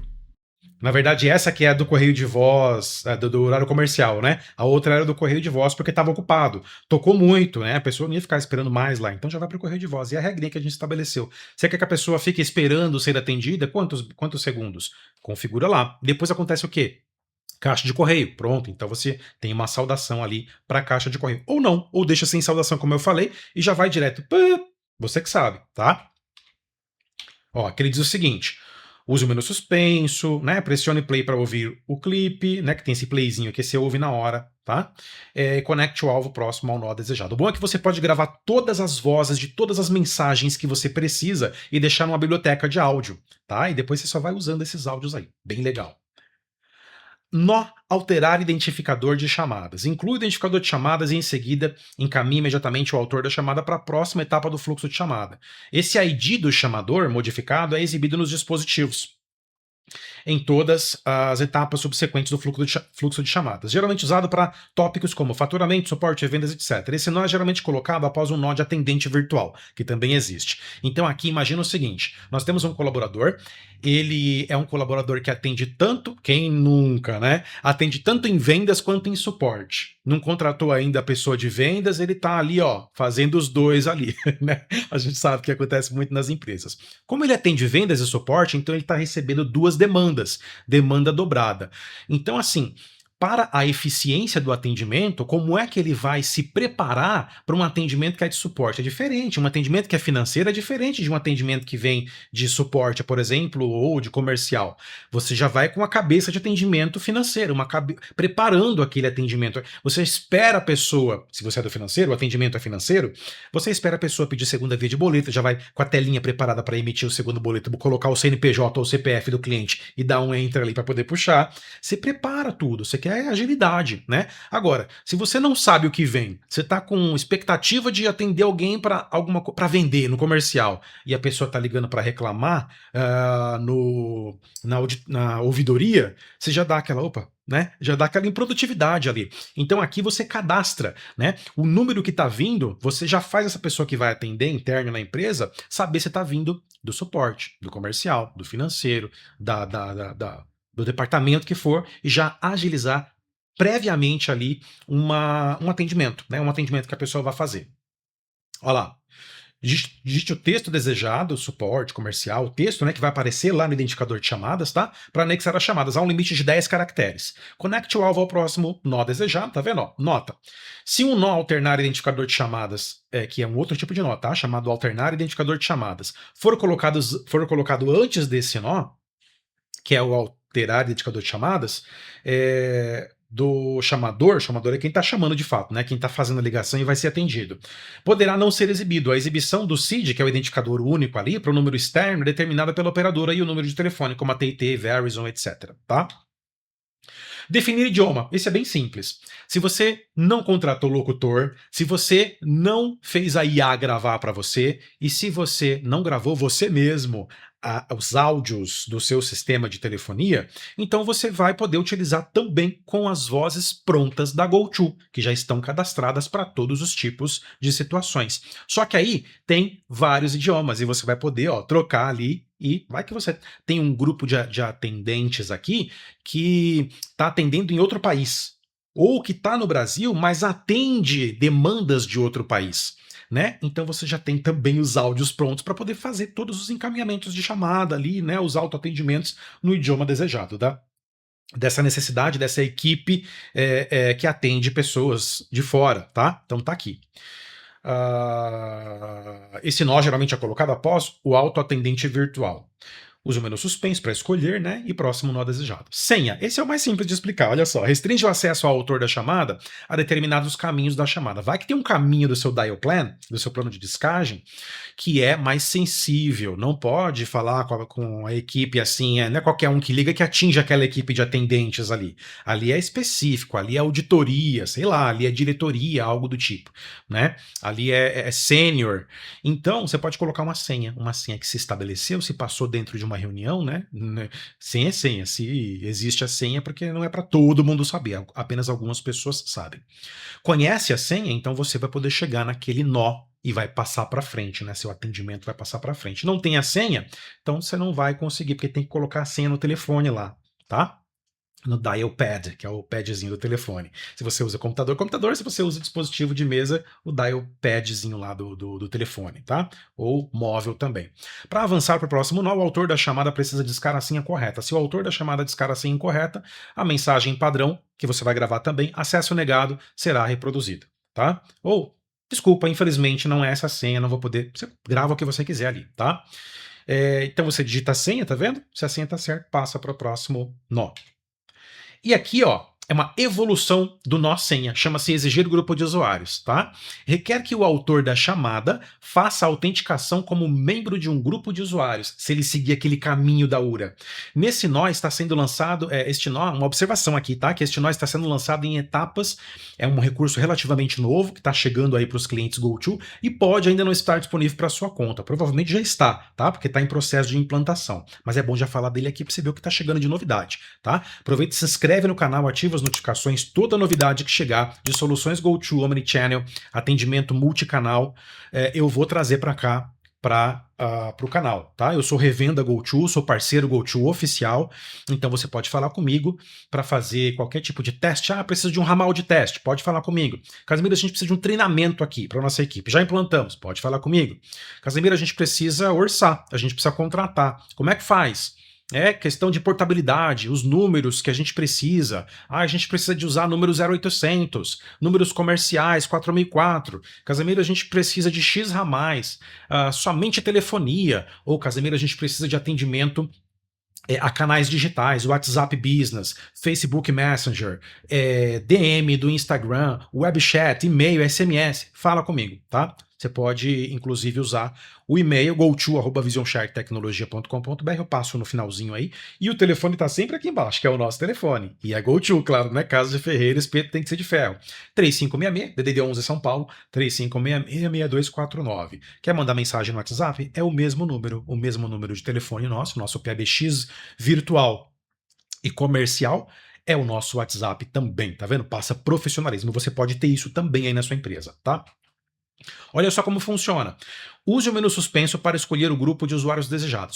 S1: Na verdade, essa que é do correio de voz, do horário comercial, né? A outra era do correio de voz porque estava ocupado. Tocou muito, né? A pessoa não ia ficar esperando mais lá, então já vai para o correio de voz. E a regrinha que a gente estabeleceu. Você quer que a pessoa fique esperando ser atendida? Quantos segundos? Configura lá. Depois acontece o quê? Caixa de correio, pronto. Então você tem uma saudação ali para a caixa de correio. Ou não, ou deixa sem saudação, como eu falei, e já vai direto. Você que sabe, tá? Ó, aqui ele diz o seguinte: use o menu suspenso, né? Pressione play para ouvir o clipe, né? Que tem esse playzinho que você ouve na hora, tá? Conecte o alvo próximo ao nó desejado. O bom é que você pode gravar todas as vozes de todas as mensagens que você precisa e deixar numa biblioteca de áudio, tá? E depois você só vai usando esses áudios aí. Bem legal. Nó alterar identificador de chamadas. Inclui o identificador de chamadas e em seguida encaminhe imediatamente o autor da chamada para a próxima etapa do fluxo de chamada. Esse ID do chamador modificado é exibido nos dispositivos em todas as etapas subsequentes do fluxo de chamadas, geralmente usado para tópicos como faturamento, suporte, vendas, etc. Esse nó é geralmente colocado após um nó de atendente virtual, que também existe. Então aqui imagina o seguinte, nós temos um colaborador, ele é um colaborador que atende tanto, quem nunca, né? Atende tanto em vendas quanto em suporte. Não contratou ainda a pessoa de vendas, ele tá ali, ó, fazendo os dois ali, né? A gente sabe que acontece muito nas empresas. Como ele atende vendas e suporte, então ele está recebendo duas demandas, demanda dobrada. Então, assim, para a eficiência do atendimento, como é que ele vai se preparar para um atendimento que é de suporte? É diferente. Um atendimento que é financeiro é diferente de um atendimento que vem de suporte, por exemplo, ou de comercial. Você já vai com a cabeça de atendimento financeiro, preparando aquele atendimento. Você espera a pessoa, se você é do financeiro, o atendimento é financeiro, você espera a pessoa pedir segunda via de boleto, já vai com a telinha preparada para emitir o segundo boleto, colocar o CNPJ ou o CPF do cliente e dar um enter ali para poder puxar. Você prepara tudo, você quer agilidade, né? Agora, se você não sabe o que vem, você está com expectativa de atender alguém para vender no comercial e a pessoa está ligando para reclamar na ouvidoria, você já dá aquela, opa, né? Já dá aquela improdutividade ali. Então aqui você cadastra, né? O número que está vindo, você já faz essa pessoa que vai atender interna na empresa saber se está vindo do suporte, do comercial, do financeiro, do departamento que for, e já agilizar previamente ali um atendimento, né? Um atendimento que a pessoa vai fazer. Olha lá. Digite o texto desejado, suporte comercial, o texto, né, que vai aparecer lá no identificador de chamadas, tá? Para anexar as chamadas. Há um limite de 10 caracteres. Conecte o alvo ao próximo nó desejado, tá vendo? Ó, nota. Se um nó alternar identificador de chamadas, que é um outro tipo de nó, tá? Chamado alternar identificador de chamadas, for colocado antes desse nó, que é o alterar identificador de chamadas, do chamador é quem está chamando de fato, né? Quem está fazendo a ligação e vai ser atendido. Poderá não ser exibido. A exibição do CID, que é o identificador único ali, para o número externo, é determinada pela operadora e o número de telefone, como a TIT, Verizon, etc. Tá? Definir idioma. Isso é bem simples. Se você não contratou locutor, se você não fez a IA gravar para você, e se você não gravou você mesmo os áudios do seu sistema de telefonia, então você vai poder utilizar também com as vozes prontas da GoTo, que já estão cadastradas para todos os tipos de situações. Só que aí tem vários idiomas e você vai poder, ó, trocar ali e vai que você tem um grupo de atendentes aqui que está atendendo em outro país, ou que está no Brasil, mas atende demandas de outro país. Né? Então você já tem também os áudios prontos para poder fazer todos os encaminhamentos de chamada ali, né? Os autoatendimentos no idioma desejado, tá? Dessa necessidade, dessa equipe que atende pessoas de fora, tá? Então tá aqui. Esse nó geralmente é colocado após o autoatendente virtual. Use o menu suspenso para escolher, né? E próximo nó desejado. Senha. Esse é o mais simples de explicar, olha só. Restringe o acesso ao autor da chamada a determinados caminhos da chamada. Vai que tem um caminho do seu dial plan, do seu plano de discagem, que é mais sensível. Não pode falar com a equipe assim, não é qualquer um que liga que atinge aquela equipe de atendentes ali. Ali é específico, ali é auditoria, sei lá, ali é diretoria, algo do tipo, né? Ali é sênior. Então, você pode colocar uma senha que se estabeleceu, se passou dentro de uma numa reunião, né? Senha é senha. Se existe a senha, é porque não é para todo mundo saber, apenas algumas pessoas sabem. Conhece a senha, então você vai poder chegar naquele nó e vai passar para frente, né? Seu atendimento vai passar para frente. Não tem a senha, então você não vai conseguir, porque tem que colocar a senha no telefone lá, tá? No dial pad, que é o padzinho do telefone. Se você usa computador, se você usa dispositivo de mesa, o dial padzinho lá do telefone, tá? Ou móvel também. Para avançar para o próximo nó, o autor da chamada precisa discar a senha correta. Se o autor da chamada discar a senha incorreta, a mensagem padrão, que você vai gravar também, acesso negado, será reproduzida, tá? Ou, desculpa, infelizmente não é essa a senha, não vou poder. Você grava o que você quiser ali, tá? Então você digita a senha, tá vendo? Se a senha tá certa, passa para o próximo nó. E aqui, ó, é uma evolução do nó senha, chama-se exigir grupo de usuários, tá? Requer que o autor da chamada faça a autenticação como membro de um grupo de usuários, se ele seguir aquele caminho da URA. Nesse nó está sendo lançado, este nó, uma observação aqui, tá? Que este nó está sendo lançado em etapas, é um recurso relativamente novo, que está chegando aí para os clientes GoTo, e pode ainda não estar disponível para sua conta. Provavelmente já está, tá? Porque está em processo de implantação. Mas é bom já falar dele aqui para você ver o que está chegando de novidade, tá? Aproveita e se inscreve no canal, ativa as notificações, toda novidade que chegar de soluções GoTo, Omnichannel, atendimento multicanal, eu vou trazer para cá, para o canal, tá? Eu sou revenda GoTo, sou parceiro GoTo oficial, então você pode falar comigo para fazer qualquer tipo de teste. Ah, precisa de um ramal de teste, pode falar comigo. Casimiro, a gente precisa de um treinamento aqui para nossa equipe, já implantamos, pode falar comigo. Casimiro, a gente precisa orçar, a gente precisa contratar. Como é que faz? É questão de portabilidade, os números que a gente precisa. Ah, a gente precisa de usar número 0800, números comerciais 4004. Casimiro, a gente precisa de X ramais, somente telefonia. Ou Casimiro, a gente precisa de atendimento a canais digitais, WhatsApp Business, Facebook Messenger, DM do Instagram, web chat, e-mail, SMS. Fala comigo, tá? Você pode, inclusive, usar o e-mail goto@visionsharktecnologia.com.br, eu passo no finalzinho aí, e o telefone está sempre aqui embaixo, que é o nosso telefone. E é GoTo, claro, né? Casa de Ferreira, espeto tem que ser de ferro. 3566, DDD 11 São Paulo, 3566-6249. Quer mandar mensagem no WhatsApp? É o mesmo número de telefone nosso PBX virtual e comercial, é o nosso WhatsApp também, tá vendo? Passa profissionalismo, você pode ter isso também aí na sua empresa, tá? Olha só como funciona. Use o menu suspenso para escolher o grupo de usuários desejado.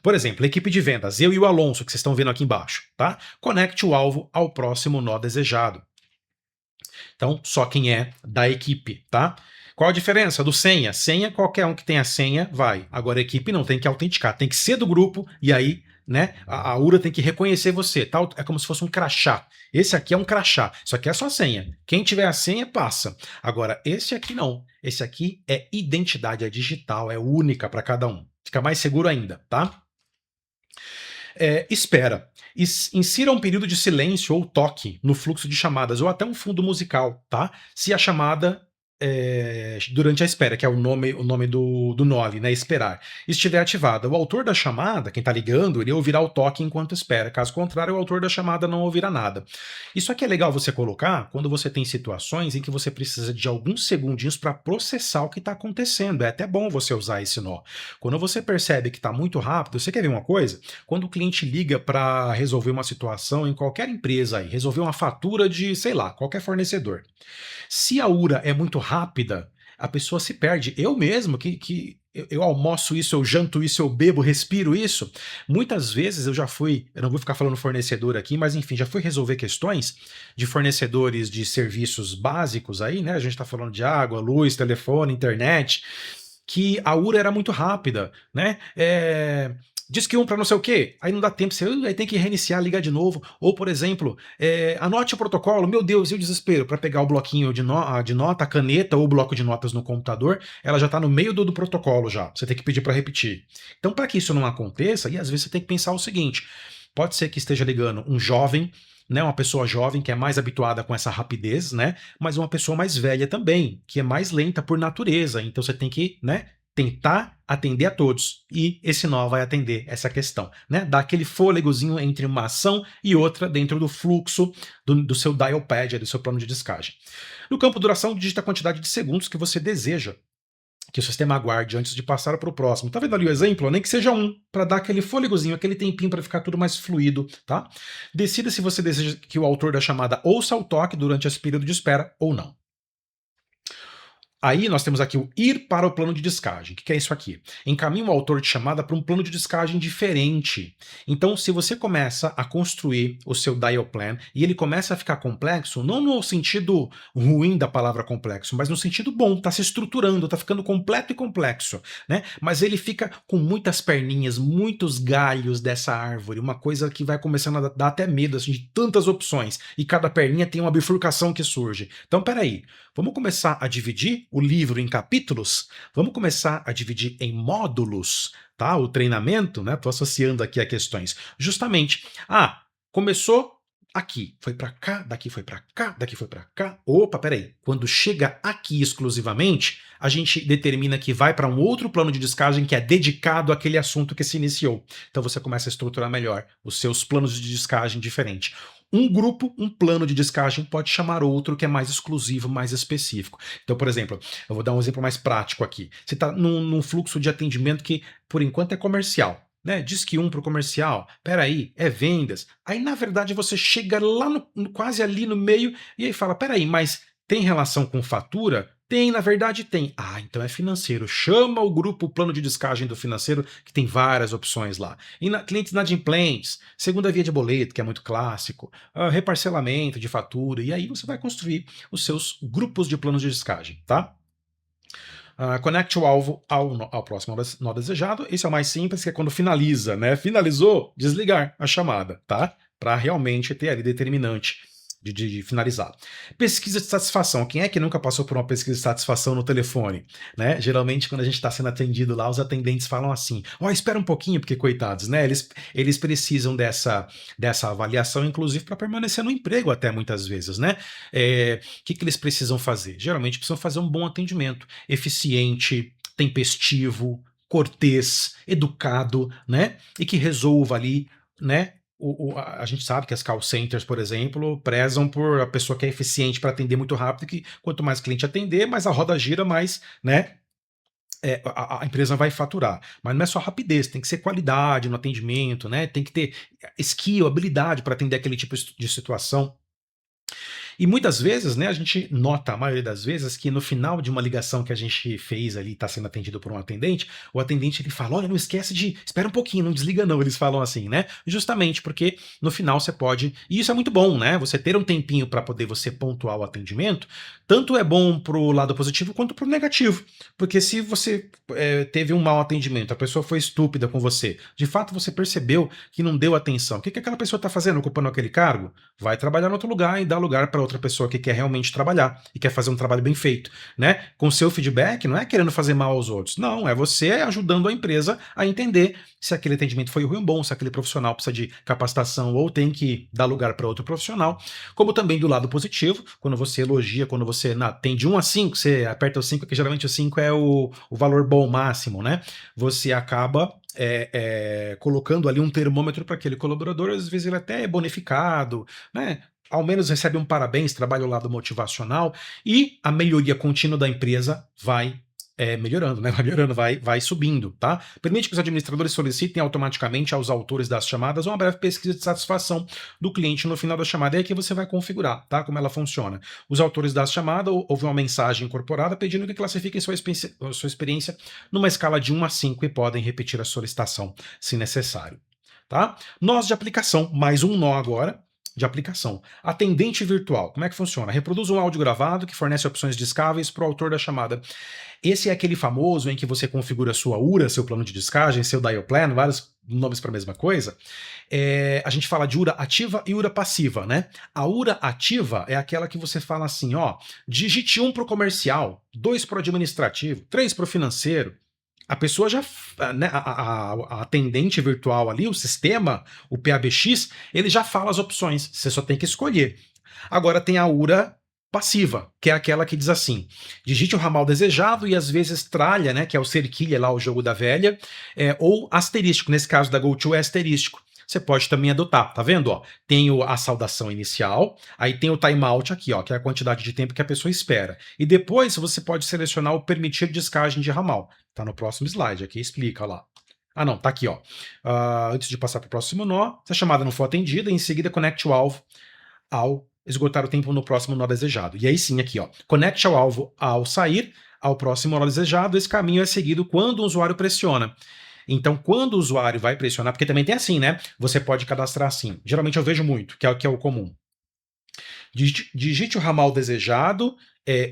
S1: Por exemplo, equipe de vendas, eu e o Alonso, que vocês estão vendo aqui embaixo, tá? Conecte o alvo ao próximo nó desejado. Então, só quem é da equipe, tá? Qual a diferença do senha? Senha, qualquer um que tenha senha vai. Agora a equipe não tem que autenticar, tem que ser do grupo e aí, né, a URA tem que reconhecer você, tá? É como se fosse um crachá. Esse aqui é um crachá, isso aqui é só senha. Quem tiver a senha, passa. Agora, esse aqui não. Esse aqui é identidade, é digital, é única para cada um. Fica mais seguro ainda, tá? Espera. Insira um período de silêncio ou toque no fluxo de chamadas, ou até um fundo musical, tá? Se a chamada durante a espera, que é o nome do NOLI, né, esperar, estiver ativada. O autor da chamada, quem está ligando, ele ouvirá o toque enquanto espera. Caso contrário, o autor da chamada não ouvirá nada. Isso aqui é legal você colocar quando você tem situações em que você precisa de alguns segundinhos para processar o que está acontecendo. É até bom você usar esse nó. Quando você percebe que está muito rápido, você quer ver uma coisa? Quando o cliente liga para resolver uma situação em qualquer empresa aí, resolver uma fatura de, sei lá, qualquer fornecedor. Se a URA é muito rápida, a pessoa se perde. Eu mesmo, que eu almoço isso, eu janto isso, eu bebo, respiro isso. Muitas vezes eu já fui, eu não vou ficar falando fornecedor aqui, mas enfim, já fui resolver questões de fornecedores de serviços básicos aí, né? A gente está falando de água, luz, telefone, internet, que a URA era muito rápida, né? Diz que um para não sei o quê, aí não dá tempo, você aí tem que reiniciar, ligar de novo. Ou, por exemplo, anote o protocolo, meu Deus, e o desespero, para pegar o bloquinho de nota, a caneta ou o bloco de notas no computador, ela já está no meio do protocolo já, você tem que pedir para repetir. Então, para que isso não aconteça, e às vezes você tem que pensar o seguinte, pode ser que esteja ligando um jovem, né, uma pessoa jovem que é mais habituada com essa rapidez, né, mas uma pessoa mais velha também, que é mais lenta por natureza, então você tem que, né, tentar atender a todos, e esse nó vai atender essa questão, né? Dar aquele fôlegozinho entre uma ação e outra dentro do fluxo do seu dial pad, do seu plano de descagem. No campo duração, digita a quantidade de segundos que você deseja que o sistema aguarde antes de passar para o próximo. Tá vendo ali o exemplo? Nem que seja um, para dar aquele fôlegozinho, aquele tempinho para ficar tudo mais fluido, tá? Decida se você deseja que o autor da chamada ouça o toque durante esse período de espera ou não. Aí nós temos aqui o ir para o plano de descagem. O que é isso aqui? Encaminha o autor de chamada para um plano de descagem diferente. Então, se você começa a construir o seu dial plan e ele começa a ficar complexo, não no sentido ruim da palavra complexo, mas no sentido bom, está se estruturando, está ficando completo e complexo, né? Mas ele fica com muitas perninhas, muitos galhos dessa árvore, uma coisa que vai começando a dar até medo, assim, de tantas opções, e cada perninha tem uma bifurcação que surge. Então, peraí, vamos começar a dividir o livro em capítulos? Vamos começar a dividir em módulos, tá? O treinamento, né? Estou associando aqui a questões. Justamente, começou aqui, foi para cá, daqui foi para cá, daqui foi para cá. Opa, peraí. Quando chega aqui exclusivamente, a gente determina que vai para um outro plano de descagem que é dedicado àquele assunto que se iniciou. Então você começa a estruturar melhor os seus planos de descagem diferente. Um grupo, um plano de descagem pode chamar outro que é mais exclusivo, mais específico. Então, por exemplo, eu vou dar um exemplo mais prático aqui. Você está num fluxo de atendimento que, por enquanto, é comercial. Né? Diz que um para o comercial, peraí, é vendas. Aí, na verdade, você chega lá quase ali no meio e aí fala, peraí, mas tem relação com fatura? Tem, na verdade tem. Então é financeiro. Chama o grupo plano de descagem do financeiro, que tem várias opções lá. Clientes inadimplentes, segunda via de boleto, que é muito clássico, reparcelamento de fatura, e aí você vai construir os seus grupos de planos de descagem, tá? Conecte o alvo ao próximo nó desejado. Esse é o mais simples, que é quando finaliza, né? Finalizou, desligar a chamada, tá? Para realmente ter ali determinante de finalizar. Pesquisa de satisfação. Quem é que nunca passou por uma pesquisa de satisfação no telefone? Né? Geralmente, quando a gente está sendo atendido lá, os atendentes falam assim, espera um pouquinho, porque coitados, né? Eles precisam dessa avaliação, inclusive, para permanecer no emprego até muitas vezes, né? O que eles precisam fazer? Geralmente precisam fazer um bom atendimento, eficiente, tempestivo, cortês, educado, né? E que resolva ali, né? A gente sabe que as call centers, por exemplo, prezam por a pessoa que é eficiente para atender muito rápido, que quanto mais cliente atender, mais a roda gira, mais, né, a empresa vai faturar. Mas não é só rapidez, tem que ser qualidade no atendimento, né? Tem que ter skill, habilidade para atender aquele tipo de situação. E muitas vezes, né, a gente nota, a maioria das vezes, que no final de uma ligação que a gente fez ali, está sendo atendido por um atendente, o atendente ele fala, olha, não esquece de, espera um pouquinho, não desliga não, eles falam assim, né? Justamente porque no final você pode, e isso é muito bom, né? Você ter um tempinho para poder você pontuar o atendimento, tanto é bom pro lado positivo quanto pro negativo. Porque se você teve um mau atendimento, a pessoa foi estúpida com você, de fato você percebeu que não deu atenção, o que aquela pessoa está fazendo, ocupando aquele cargo? Vai trabalhar em outro lugar e dá lugar para outra pessoa que quer realmente trabalhar e quer fazer um trabalho bem feito, né? Com seu feedback, não é querendo fazer mal aos outros, não, é você ajudando a empresa a entender se aquele atendimento foi ruim ou bom, se aquele profissional precisa de capacitação ou tem que dar lugar para outro profissional, como também do lado positivo, quando você elogia, quando você tem de 1 a 5, você aperta o 5, que geralmente o 5 é o valor bom máximo, né? Você acaba colocando ali um termômetro para aquele colaborador, às vezes ele até é bonificado, né? Ao menos recebe um parabéns, trabalha o lado motivacional e a melhoria contínua da empresa vai melhorando, né? Vai melhorando, vai subindo, tá? Permite que os administradores solicitem automaticamente aos autores das chamadas uma breve pesquisa de satisfação do cliente no final da chamada. É aí que você vai configurar, tá? Como ela funciona. Os autores das chamadas ouvem uma mensagem incorporada pedindo que classifiquem sua experiência numa escala de 1 a 5 e podem repetir a solicitação, se necessário, tá? Nós de aplicação, mais um nó agora, de aplicação. Atendente virtual, como é que funciona? Reproduz um áudio gravado que fornece opções discáveis para o autor da chamada. Esse é aquele famoso em que você configura sua URA, seu plano de descagem, seu dial plan, vários nomes para a mesma coisa. A gente fala de URA ativa e URA passiva, né? A URA ativa é aquela que você fala assim, digite 1 para o comercial, 2 para o administrativo, 3 para o financeiro. A pessoa já, né, a atendente virtual ali, o sistema, o PABX, ele já fala as opções, você só tem que escolher. Agora tem a URA passiva, que é aquela que diz assim, digite o ramal desejado e às vezes tralha, né, que é o cerquilha lá, o jogo da velha, ou asterístico, nesse caso da GoTo é asterístico. você pode também adotar, tá vendo? Ó, tem a saudação inicial, aí tem o timeout aqui, ó, que é a quantidade de tempo que a pessoa espera. E depois você pode selecionar o permitir descagem de ramal. Tá no próximo slide, aqui explica lá. Ah não, tá aqui, ó. Antes de passar para o próximo nó, se a chamada não for atendida, em seguida conecte o alvo ao esgotar o tempo no próximo nó desejado. E aí sim, aqui, ó, conecte ao alvo ao sair, ao próximo nó desejado, esse caminho é seguido quando o usuário pressiona. Então, quando o usuário vai pressionar, porque também tem assim, né? Você pode cadastrar assim. Geralmente eu vejo muito, que é o comum. Digite o ramal desejado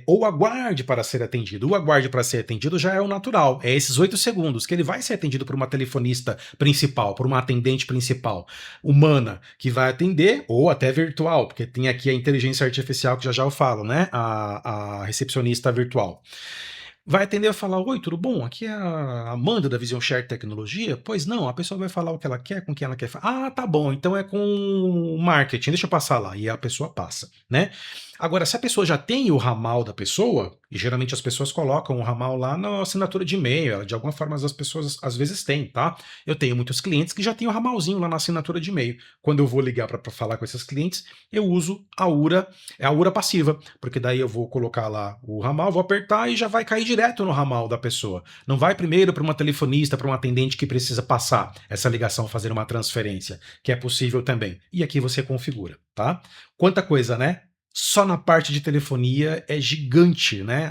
S1: ou aguarde para ser atendido. O aguarde para ser atendido já é o natural. É esses 8 segundos que ele vai ser atendido por uma telefonista principal, por uma atendente principal humana que vai atender, ou até virtual, porque tem aqui a inteligência artificial que já eu falo, né? A recepcionista virtual. Vai atender a falar: oi, tudo bom? Aqui é a Amanda da Vision Share Tecnologia. Pois não, a pessoa vai falar o que ela quer, com quem ela quer falar. Ah, tá bom, então é com o marketing, deixa eu passar lá. E a pessoa passa, né? Agora, se a pessoa já tem o ramal da pessoa, e geralmente as pessoas colocam o ramal lá na assinatura de e-mail, de alguma forma as pessoas às vezes têm, tá? Eu tenho muitos clientes que já têm o ramalzinho lá na assinatura de e-mail. Quando eu vou ligar para falar com esses clientes, eu uso a URA, é a URA passiva, porque daí eu vou colocar lá o ramal, vou apertar e já vai cair direto no ramal da pessoa. Não vai primeiro para uma telefonista, para um atendente que precisa passar essa ligação, fazer uma transferência, que é possível também. E aqui você configura, tá? Quanta coisa, né? Só na parte de telefonia é gigante, né?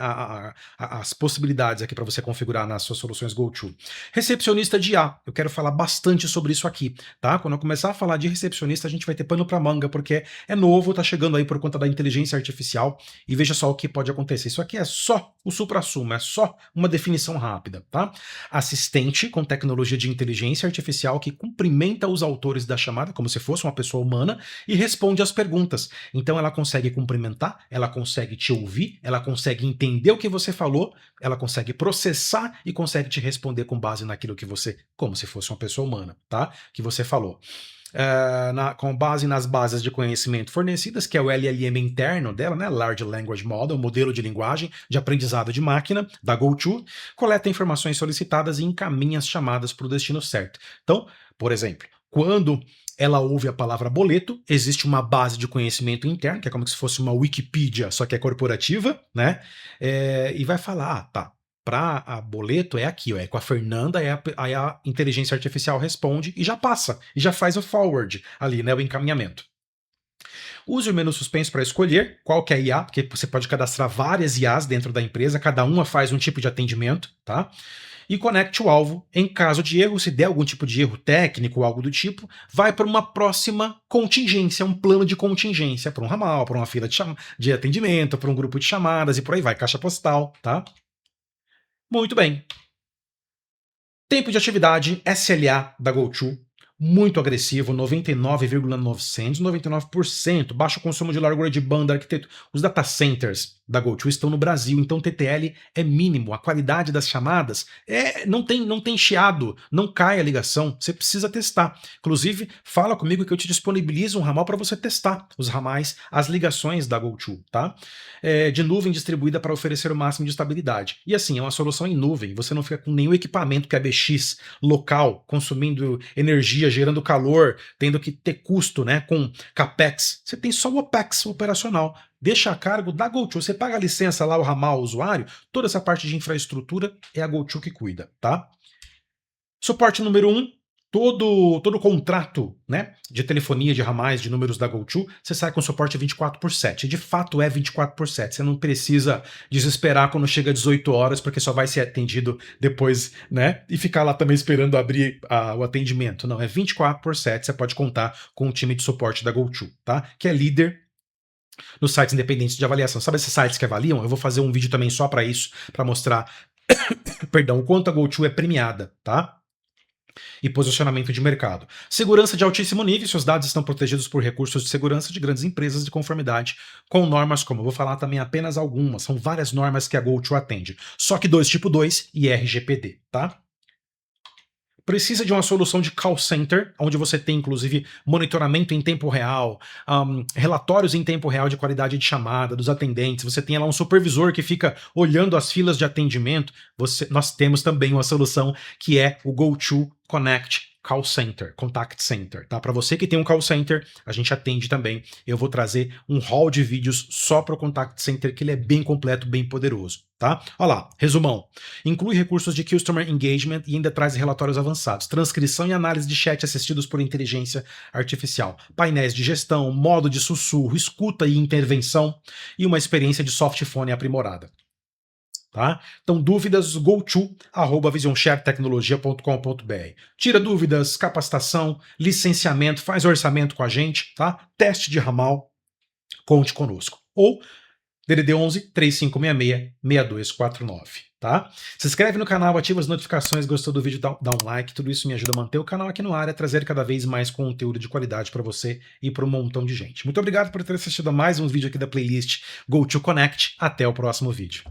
S1: As possibilidades aqui para você configurar nas suas soluções GoTo. Recepcionista de IA, eu quero falar bastante sobre isso aqui, tá? Quando eu começar a falar de recepcionista, a gente vai ter pano para manga, porque é novo, tá chegando aí por conta da inteligência artificial, e veja só o que pode acontecer. Isso aqui é só o suprassumo, é só uma definição rápida, tá? Assistente com tecnologia de inteligência artificial que cumprimenta os autores da chamada, como se fosse uma pessoa humana, e responde às perguntas. Então ela consegue cumprimentar, ela consegue te ouvir, ela consegue entender o que você falou, ela consegue processar e consegue te responder com base naquilo que você, como se fosse uma pessoa humana, tá? Que você falou. Com base nas bases de conhecimento fornecidas, que é o LLM interno dela, né, Large Language Model, modelo de linguagem de aprendizado de máquina da GoTo, coleta informações solicitadas e encaminha as chamadas para o destino certo. Então, por exemplo, quando ela ouve a palavra boleto, existe uma base de conhecimento interno, que é como se fosse uma Wikipedia, só que é corporativa, né? E vai falar, ah, tá, para a boleto é aqui, ó, é com a Fernanda, aí a inteligência artificial responde e já passa, e já faz o forward ali, né, o encaminhamento. Use o menu suspenso para escolher qual que é a IA, porque você pode cadastrar várias IAs dentro da empresa, cada uma faz um tipo de atendimento, tá? E conecte o alvo. Em caso de erro, se der algum tipo de erro técnico ou algo do tipo, vai para uma próxima contingência, um plano de contingência, para um ramal, para uma fila de atendimento, para um grupo de chamadas e por aí vai, caixa postal, tá? Muito bem. Tempo de atividade SLA da GoTo, muito agressivo, 99,900, 99%, baixo consumo de largura de banda, arquiteto. Os data centers da GoTo estão no Brasil, então o TTL é mínimo, a qualidade das chamadas não tem chiado, não cai a ligação, você precisa testar. Inclusive, fala comigo que eu te disponibilizo um ramal para você testar os ramais, as ligações da GoTo, tá? De nuvem distribuída para oferecer o máximo de estabilidade. E assim, é uma solução em nuvem, você não fica com nenhum equipamento PBX local, consumindo energia, gerando calor, tendo que ter custo, né, com CAPEX. Você tem só o OPEX operacional. Deixa a cargo da GoTo. Você paga a licença lá, o ramal, o usuário, toda essa parte de infraestrutura é a GoTo que cuida, tá? Suporte número 1, todo contrato, né, de telefonia, de ramais, de números da GoTo, você sai com suporte 24/7. De fato é 24/7. Você não precisa desesperar quando chega 18 horas, porque só vai ser atendido depois, né, e ficar lá também esperando abrir o atendimento. Não, é 24/7. Você pode contar com o time de suporte da GoTo, tá? Que é líder nos sites independentes de avaliação. Sabe esses sites que avaliam? Eu vou fazer um vídeo também só para isso, para mostrar, perdão, o quanto a GoTo é premiada, tá? E posicionamento de mercado. Segurança de altíssimo nível, seus dados estão protegidos por recursos de segurança de grandes empresas de conformidade com normas como, eu vou falar também apenas algumas, são várias normas que a GoTo atende. SOC 2 tipo 2 e RGPD, tá? Precisa de uma solução de call center, onde você tem, inclusive, monitoramento em tempo real, relatórios em tempo real de qualidade de chamada dos atendentes, você tem lá um supervisor que fica olhando as filas de atendimento. Nós temos também uma solução que é o GoTo Connect call center, contact center, tá? Para você que tem um call center, a gente atende também. Eu vou trazer um haul de vídeos só para o contact center, que ele é bem completo, bem poderoso, tá? Olha lá, resumão. Inclui recursos de Customer Engagement e ainda traz relatórios avançados, transcrição e análise de chat assistidos por inteligência artificial, painéis de gestão, modo de sussurro, escuta e intervenção e uma experiência de softphone aprimorada. Tá? Então, dúvidas, goto@visionsharetecnologia.com.br. Tira dúvidas, capacitação, licenciamento, faz orçamento com a gente, tá? Teste de ramal, conte conosco. Ou DDD 11 3566 6249, tá? Se inscreve no canal, ativa as notificações, gostou do vídeo, dá um like, tudo isso me ajuda a manter o canal aqui no ar e a trazer cada vez mais conteúdo de qualidade para você e para um montão de gente. Muito obrigado por ter assistido a mais um vídeo aqui da playlist Go to Connect. Até o próximo vídeo.